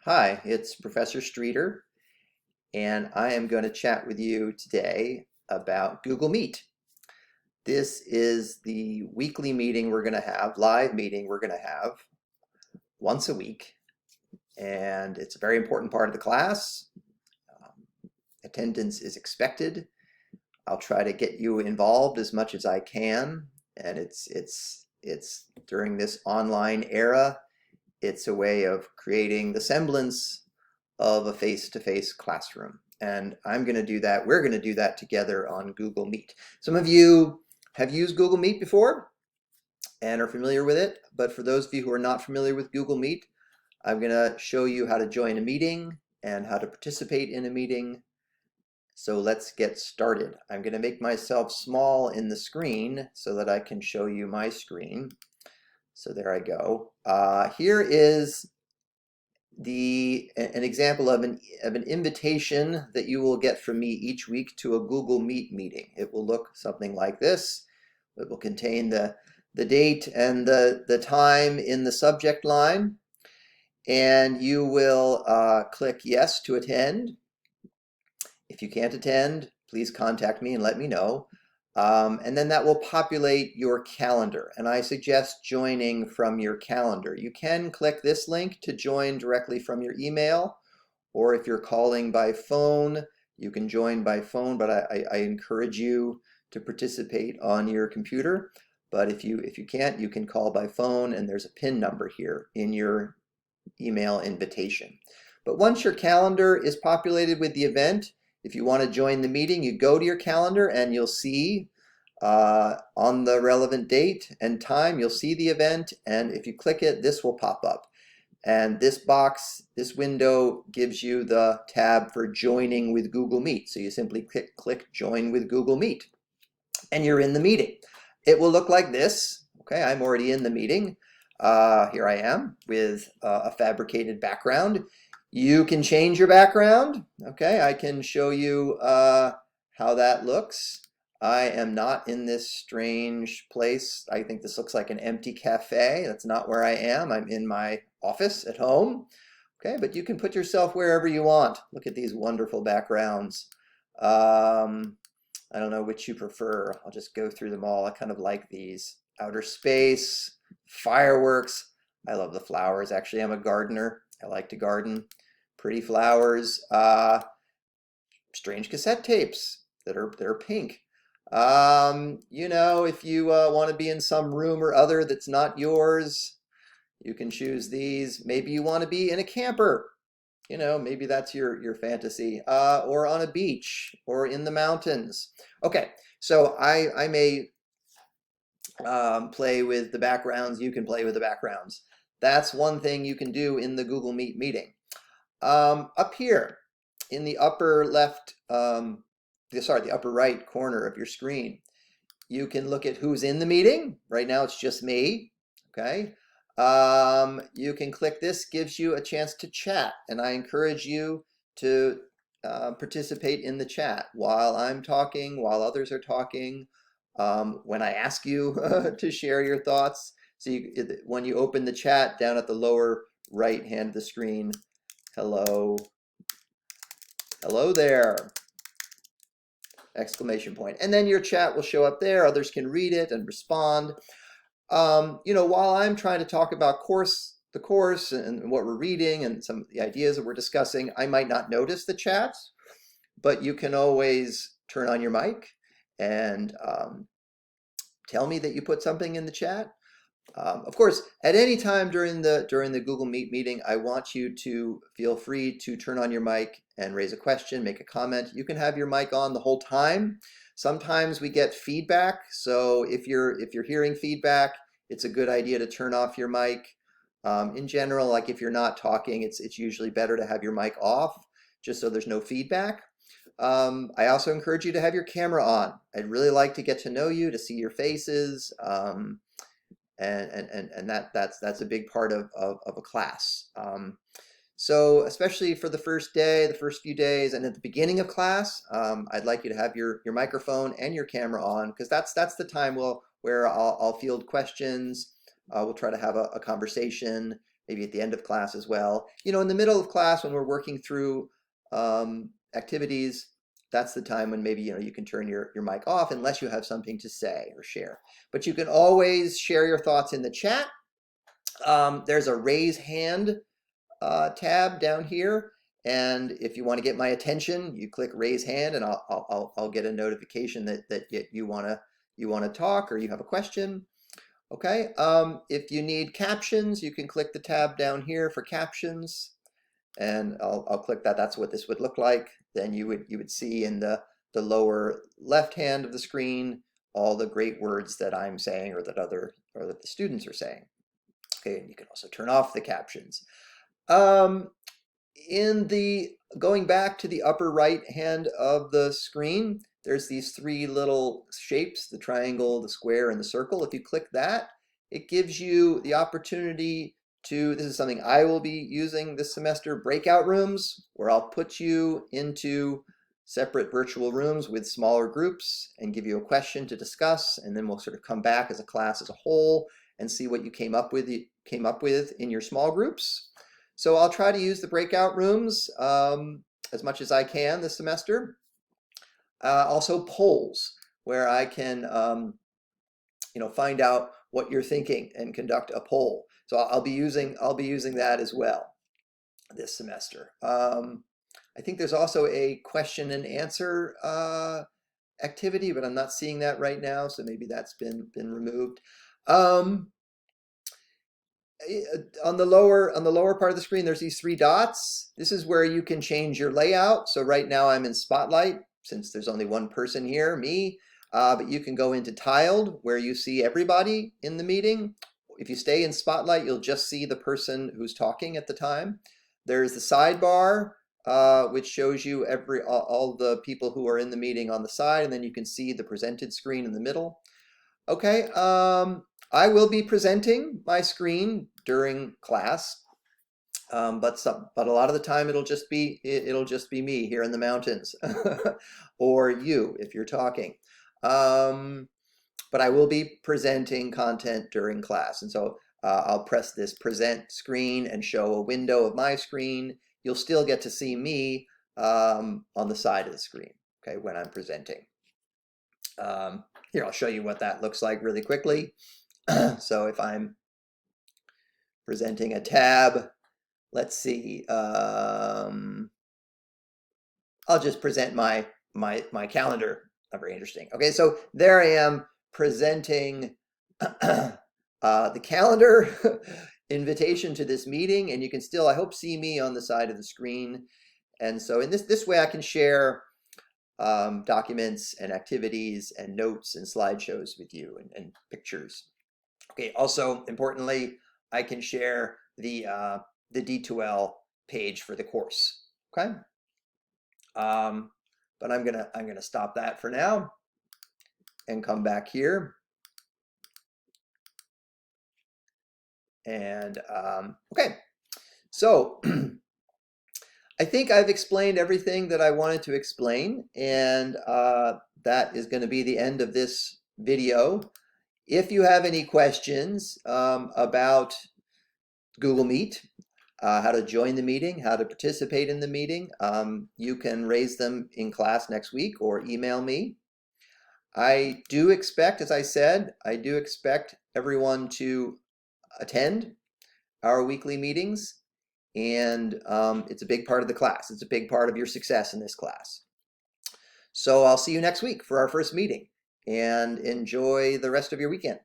Hi, it's Professor Streeter, and I am going to chat with you today about Google Meet. This is the weekly meeting we're going to have, live meeting we're going to have once a week, and it's a very important part of the class. Attendance is expected. I'll try to get you involved as much as I can, and it's during this online era, it's a way of creating the semblance of a face-to-face classroom. And I'm going to do that. We're going to do that together on Google Meet. Some of you have used Google Meet before and are familiar with it. But for those of you who are not familiar with Google Meet, I'm going to show you how to join a meeting and how to participate in a meeting. So let's get started. I'm going to make myself small in the screen so that I can show you my screen. So there I go. Here is an example of an invitation that you will get from me each week to a Google Meet meeting. It will look something like this. It will contain the date and the time in the subject line, and you will click yes to attend. If you can't attend, please contact me and let me know. And then that will populate your calendar. And I suggest joining from your calendar. You can click this link to join directly from your email, or if you're calling by phone, you can join by phone, but I encourage you to participate on your computer. But if you can't, you can call by phone, and there's a PIN number here in your email invitation. But once your calendar is populated with the event, if you want to join the meeting, you go to your calendar and you'll see on the relevant date and time, you'll see the event. And if you click it, this will pop up. And this box, this window gives you the tab for joining with Google Meet. So you simply click Join with Google Meet, and you're in the meeting. It will look like this. Okay, I'm already in the meeting. Here I am with a fabricated background. You can change your background. Okay, I can show you how that looks. I am not in this strange place. I think this looks like an empty cafe. That's not where I am. I'm in my office at home. Okay, but you can put yourself wherever you want. Look at these wonderful backgrounds. I don't know which you prefer. I'll just go through them all. I kind of like these. Outer space, fireworks. I love the flowers. Actually, I'm a gardener. I like to garden. Pretty flowers. Strange cassette tapes that are pink. You know, if you want to be in some room or other that's not yours, you can choose these. Maybe you want to be in a camper. You know, maybe that's your fantasy. Or on a beach or in the mountains. Okay, so I may play with the backgrounds. You can play with the backgrounds. That's one thing you can do in the Google Meet meeting. Up here in the upper left, the upper right corner of your screen, you can look at who's in the meeting. Right now it's just me. Okay. You can click this, gives you a chance to chat, and I encourage you to participate in the chat while I'm talking, while others are talking, when I ask you to share your thoughts. So when you open the chat down at the lower right hand of the screen, hello, hello there, exclamation point. And then your chat will show up there. Others can read it and respond. You know, while I'm trying to talk about the course and what we're reading and some of the ideas that we're discussing, I might not notice the chats, but you can always turn on your mic and tell me that you put something in the chat. Of course, at any time during the Google Meet meeting, I want you to feel free to turn on your mic and raise a question, make a comment. You can have your mic on the whole time. Sometimes we get feedback, so if you're hearing feedback, it's a good idea to turn off your mic. In general, like if you're not talking, it's usually better to have your mic off, just so there's no feedback. I also encourage you to have your camera on. I'd really like to get to know you, to see your faces. And that's a big part of a class. So especially for the first day, the first few days, and at the beginning of class, I'd like you to have your microphone and your camera on, because that's the time where I'll field questions. We'll try to have a conversation, maybe at the end of class as well. In the middle of class when we're working through activities, that's the time when maybe you can turn your mic off unless you have something to say or share. But you can always share your thoughts in the chat. There's a raise hand tab down here, and if you want to get my attention, you click raise hand, and I'll get a notification that you want to talk or you have a question. Okay. If you need captions, you can click the tab down here for captions, and I'll click that. That's what this would look like. Then you would see in the lower left hand of the screen all the great words that I'm saying or that the students are saying. Okay, and you can also turn off the captions. Going back to the upper right hand of the screen, there's these three little shapes, the triangle, the square, and the circle. If you click that, it gives you the opportunity to, this is something I will be using this semester, breakout rooms, where I'll put you into separate virtual rooms with smaller groups and give you a question to discuss, and then we'll sort of come back as a class as a whole and see what you came up with in your small groups. So I'll try to use the breakout rooms as much as I can this semester. Also polls, where I can find out what you're thinking and conduct a poll. So I'll be using that as well this semester. I think there's also a question and answer activity, but I'm not seeing that right now, so maybe that's been removed. On the lower part of the screen, there's these three dots. This is where you can change your layout. So right now I'm in Spotlight, since there's only one person here, me. But you can go into Tiled, where you see everybody in the meeting. If you stay in Spotlight, you'll just see the person who's talking at the time. There's the sidebar, which shows you all the people who are in the meeting on the side, and then you can see the presented screen in the middle. Okay, I will be presenting my screen during class, but a lot of the time it'll just be me here in the mountains, or you if you're talking. But I will be presenting content during class, and so I'll press this present screen and show a window of my screen. You'll still get to see me on the side of the screen, okay, when I'm presenting. Here, I'll show you what that looks like really quickly. So if I'm presenting a tab, let's see, I'll just present my calendar. Not very interesting. Okay, so there I am presenting the calendar invitation to this meeting, and you can still, I hope, see me on the side of the screen. And so in this way I can share documents and activities and notes and slideshows with you and pictures. Okay, also importantly, I can share the D2L page for the course. Okay, but I'm gonna stop that for now and come back here. And okay, so I think I've explained everything that I wanted to explain, and that is going to be the end of this video. If you have any questions about Google Meet, how to join the meeting, how to participate in the meeting, you can raise them in class next week or email me. I do expect, as I said, I do expect everyone to attend our weekly meetings, and it's a big part of the class. It's a big part of your success in this class. So I'll see you next week for our first meeting, and enjoy the rest of your weekend.